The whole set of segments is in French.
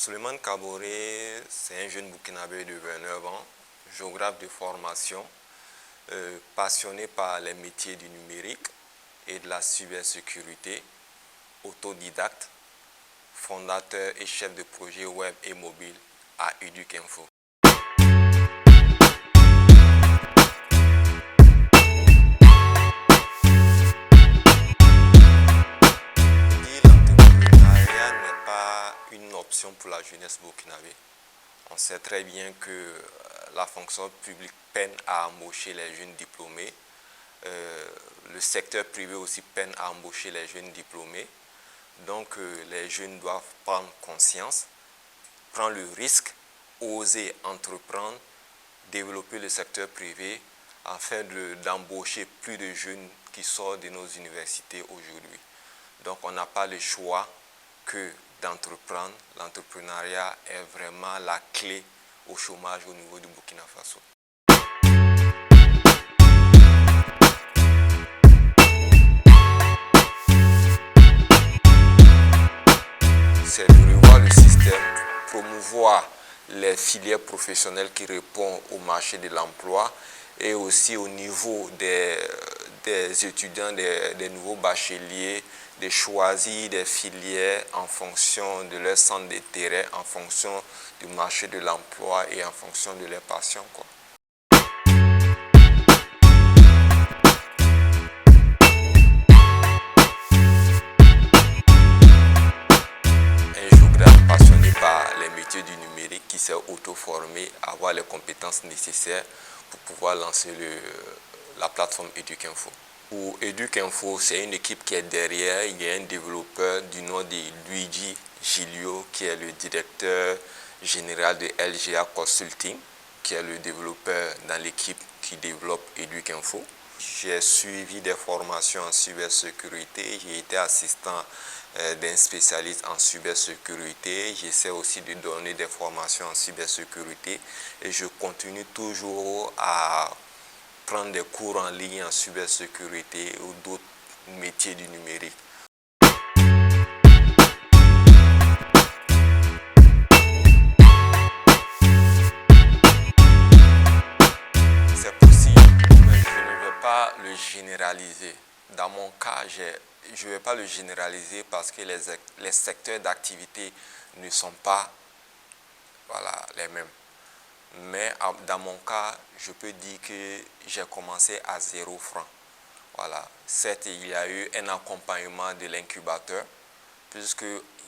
Souleymane Kaboré, c'est un jeune Burkinabé de 29 ans, géographe de formation, passionné par les métiers du numérique et de la cybersécurité, autodidacte, fondateur et chef de projet web et mobile à Edukinfo. L'entrepreneuriat n'est pas une option pour la jeunesse burkinabé. On sait très bien que la fonction publique peine à embaucher les jeunes diplômés. Le secteur privé aussi peine à embaucher les jeunes diplômés. Donc les jeunes doivent prendre conscience, prendre le risque, oser entreprendre, développer le secteur privé afin d'embaucher plus de jeunes qui sortent de nos universités aujourd'hui. Donc on n'a pas le choix que d'entreprendre. L'entrepreneuriat est vraiment la clé au chômage au niveau du Burkina Faso. C'est de revoir le système, promouvoir les filières professionnelles qui répondent au marché de l'emploi et aussi au niveau des étudiants, des nouveaux bacheliers, de choisir des filières en fonction de leur centre d'intérêt, en fonction du marché de l'emploi et en fonction de leurs passions, quoi. Un géographe passionné par les métiers du numérique qui s'est auto-formé, avoir les compétences nécessaires pour pouvoir lancer la plateforme Edukinfo. Pour Edukinfo, c'est une équipe qui est derrière. Il y a un développeur du nom de Luigi Giglio qui est le directeur général de LGA Consulting, qui est le développeur dans l'équipe qui développe Edukinfo. J'ai suivi des formations en cybersécurité, j'ai été assistant d'un spécialiste en cybersécurité. J'essaie aussi de donner des formations en cybersécurité et je continue toujours à prendre des cours en ligne en cybersécurité ou d'autres métiers du numérique. C'est possible, mais je ne vais pas le généraliser. Dans mon cas, je ne vais pas le généraliser parce que les secteurs d'activité ne sont pas les mêmes. Mais dans mon cas, je peux dire que j'ai commencé à 0 francs. Voilà. Certes, il y a eu un accompagnement de l'incubateur, puisque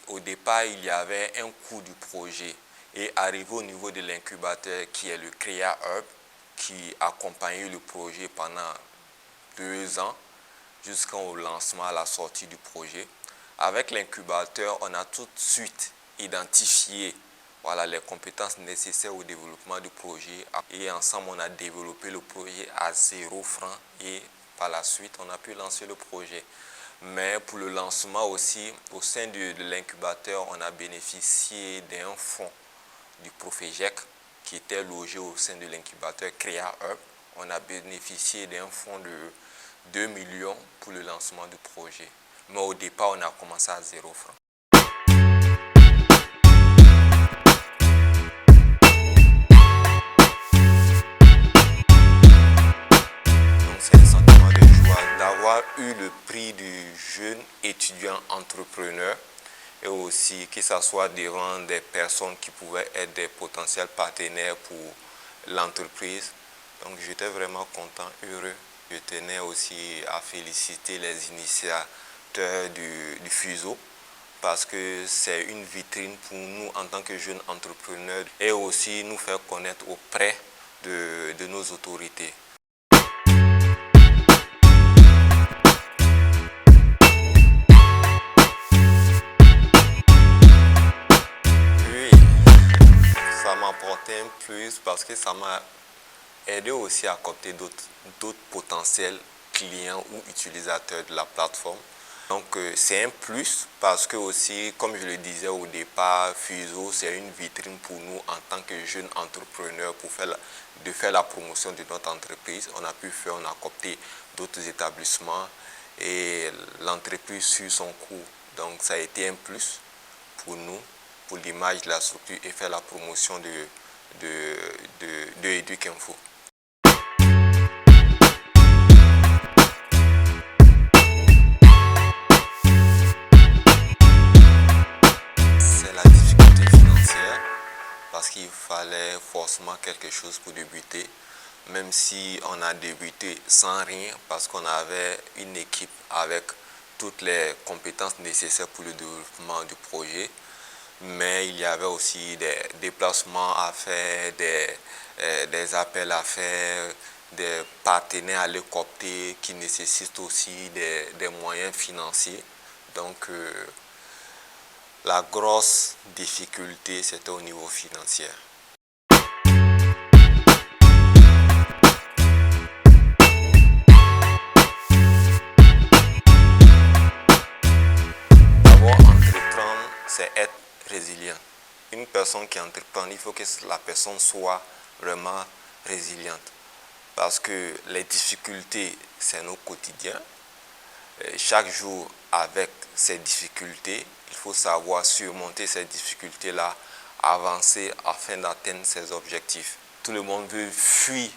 au départ, il y avait un coût du projet. Et arrivé au niveau de l'incubateur, qui est le Créa Hub, qui accompagnait le projet pendant 2 ans, jusqu'au lancement, à la sortie du projet. Avec l'incubateur, on a tout de suite identifié les compétences nécessaires au développement du projet et ensemble on a développé le projet à 0 francs et par la suite on a pu lancer le projet. Mais pour le lancement aussi, au sein de l'incubateur, on a bénéficié d'un fonds du Profejec qui était logé au sein de l'incubateur Créa Hub. On a bénéficié d'un fonds de 2 millions pour le lancement du projet. Mais au départ, on a commencé à 0 francs. D'avoir eu le prix du jeune étudiant entrepreneur et aussi que ce soit devant des personnes qui pouvaient être des potentiels partenaires pour l'entreprise. Donc j'étais vraiment content, heureux. Je tenais aussi à féliciter les initiateurs du FUSO parce que c'est une vitrine pour nous en tant que jeunes entrepreneurs et aussi nous faire connaître auprès de nos autorités. M'apporter un plus parce que ça m'a aidé aussi à capter d'autres potentiels clients ou utilisateurs de la plateforme. Donc c'est un plus parce que aussi, comme je le disais au départ, FUSO c'est une vitrine pour nous en tant que jeunes entrepreneurs pour faire la promotion de notre entreprise. On a capté d'autres établissements et l'entreprise suit son cours. Donc ça a été un plus pour nous. pour l'image de la structure et faire la promotion de Edukinfo. C'est la difficulté financière parce qu'il fallait forcément quelque chose pour débuter. Même si on a débuté sans rien parce qu'on avait une équipe avec toutes les compétences nécessaires pour le développement du projet, mais il y avait aussi des déplacements à faire, des appels à faire, des partenaires à aller coopter qui nécessitent aussi des moyens financiers. Donc la grosse difficulté, c'était au niveau financier. C'est être résilient. Une personne qui entreprend, il faut que la personne soit vraiment résiliente. Parce que les difficultés, c'est nos quotidiens. Chaque jour, avec ces difficultés, il faut savoir surmonter ces difficultés-là, avancer afin d'atteindre ses objectifs. Tout le monde veut fuir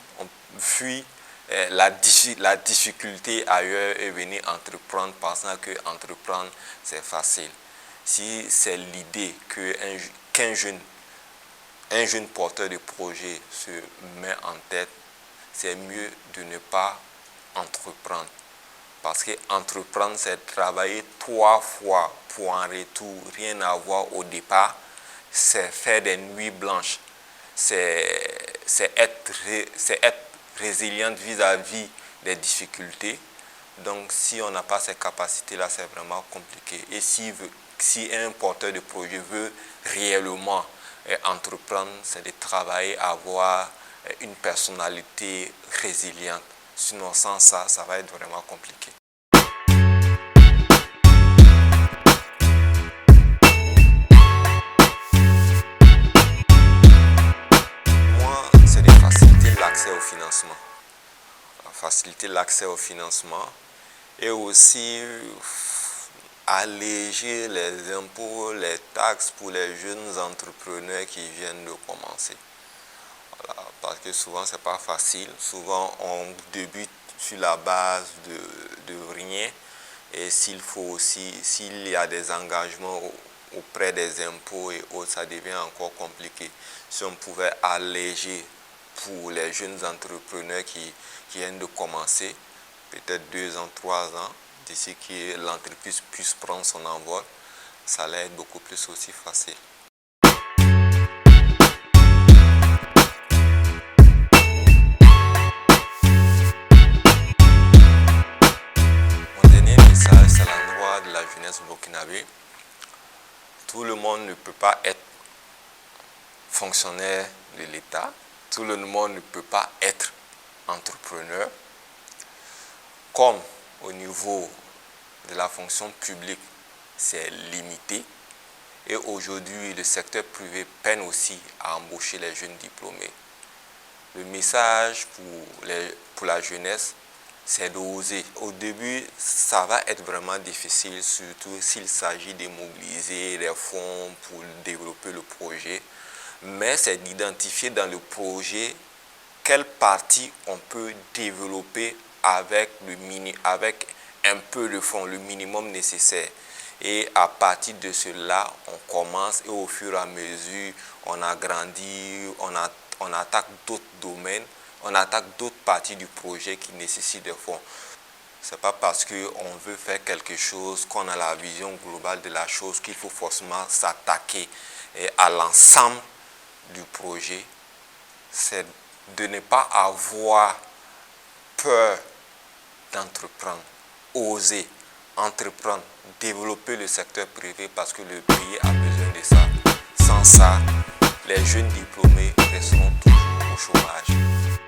la difficulté ailleurs et venir entreprendre pensant que entreprendre, c'est facile. Si c'est l'idée qu'un jeune porteur de projet se met en tête, c'est mieux de ne pas entreprendre. Parce que entreprendre, c'est travailler 3 fois pour un retour, rien à voir au départ. C'est faire des nuits blanches. C'est être résiliente vis-à-vis des difficultés. Donc, si on n'a pas ces capacités-là, c'est vraiment compliqué. Et si un porteur de projet veut réellement entreprendre, c'est de travailler à avoir une personnalité résiliente. Sinon, sans ça, ça va être vraiment compliqué. Moi, c'est de faciliter l'accès au financement. Faciliter l'accès au financement et aussi alléger les impôts, les taxes pour les jeunes entrepreneurs qui viennent de commencer. Voilà, parce que souvent, ce n'est pas facile. Souvent, on débute sur la base de rien. Et s'il y a des engagements auprès des impôts et autres, ça devient encore compliqué. Si on pouvait alléger pour les jeunes entrepreneurs qui viennent de commencer, peut-être 2 ans, 3 ans, d'ici que l'entreprise puisse prendre son envol, ça allait être beaucoup plus aussi facile. Mon dernier message, c'est à l'endroit de la jeunesse burkinabé. Tout le monde ne peut pas être fonctionnaire de l'État. Tout le monde ne peut pas être entrepreneur. Comme au niveau de la fonction publique, c'est limité. Et aujourd'hui, le secteur privé peine aussi à embaucher les jeunes diplômés. Le message pour la jeunesse, c'est d'oser. Au début, ça va être vraiment difficile, surtout s'il s'agit de mobiliser les fonds pour développer le projet. Mais c'est d'identifier dans le projet quelle partie on peut développer avec un peu de fonds, le minimum nécessaire. Et à partir de cela, on commence et au fur et à mesure, on agrandit, on attaque d'autres domaines, on attaque d'autres parties du projet qui nécessitent des fonds. Ce n'est pas parce qu'on veut faire quelque chose, qu'on a la vision globale de la chose, qu'il faut forcément s'attaquer à l'ensemble du projet. C'est de ne pas avoir peur d'entreprendre, oser entreprendre, développer le secteur privé parce que le pays a besoin de ça. Sans ça, les jeunes diplômés resteront toujours au chômage.